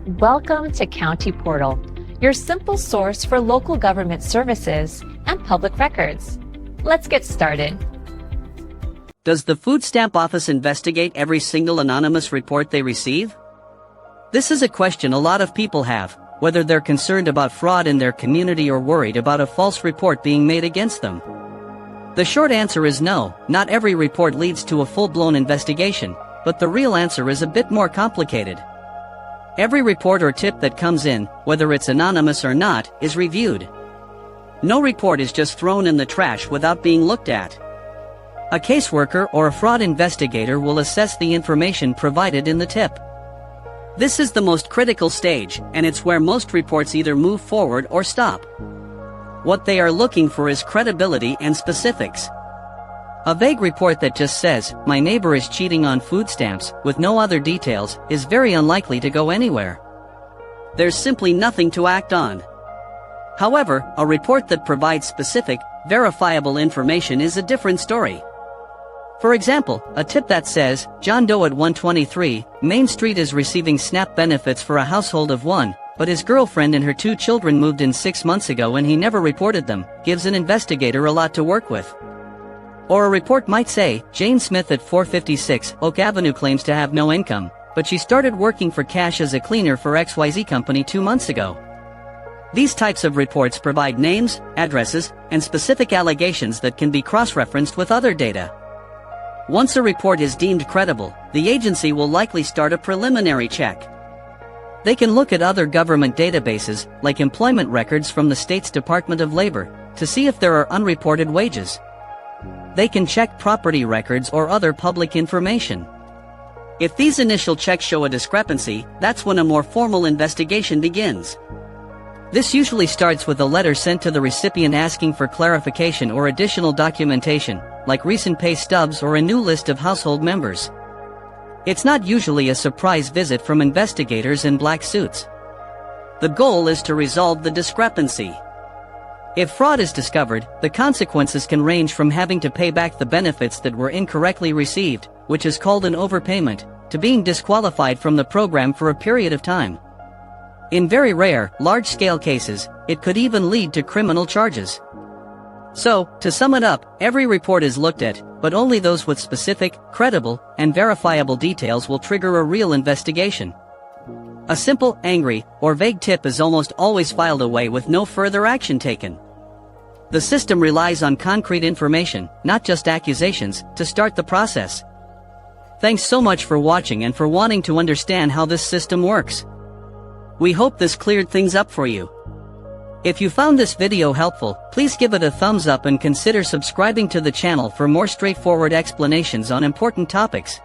Welcome to County Portal, your simple source for local government services and public records. Let's get started. Does the food stamp office investigate every single anonymous report they receive? This is a question a lot of people have, whether they're concerned about fraud in their community or worried about a false report being made against them. The short answer is no, not every report leads to a full-blown investigation, but the real answer is a bit more complicated. Every report or tip that comes in, whether it's anonymous or not, is reviewed. No report is just thrown in the trash without being looked at. A caseworker or a fraud investigator will assess the information provided in the tip. This is the most critical stage, and it's where most reports either move forward or stop. What they are looking for is credibility and specifics. A vague report that just says, "My neighbor is cheating on food stamps," with no other details, is very unlikely to go anywhere. There's simply nothing to act on. However, a report that provides specific, verifiable information is a different story. For example, a tip that says, "John Doe at 123 Main Street is receiving SNAP benefits for a household of one, but his girlfriend and her 2 children moved in 6 months ago and he never reported them," gives an investigator a lot to work with. Or a report might say, "Jane Smith at 456 Oak Avenue claims to have no income, but she started working for cash as a cleaner for XYZ company 2 months ago." These types of reports provide names, addresses, and specific allegations that can be cross-referenced with other data. Once a report is deemed credible, the agency will likely start a preliminary check. They can look at other government databases, like employment records from the state's Department of Labor, to see if there are unreported wages. They can check property records or other public information. If these initial checks show a discrepancy, that's when a more formal investigation begins. This usually starts with a letter sent to the recipient asking for clarification or additional documentation, like recent pay stubs or a new list of household members. It's not usually a surprise visit from investigators in black suits. The goal is to resolve the discrepancy. If fraud is discovered, the consequences can range from having to pay back the benefits that were incorrectly received, which is called an overpayment, to being disqualified from the program for a period of time. In very rare, large-scale cases, it could even lead to criminal charges. So, to sum it up, every report is looked at, but only those with specific, credible, and verifiable details will trigger a real investigation. A simple, angry, or vague tip is almost always filed away with no further action taken. The system relies on concrete information, not just accusations, to start the process. Thanks so much for watching and for wanting to understand how this system works. We hope this cleared things up for you. If you found this video helpful, please give it a thumbs up and consider subscribing to the channel for more straightforward explanations on important topics.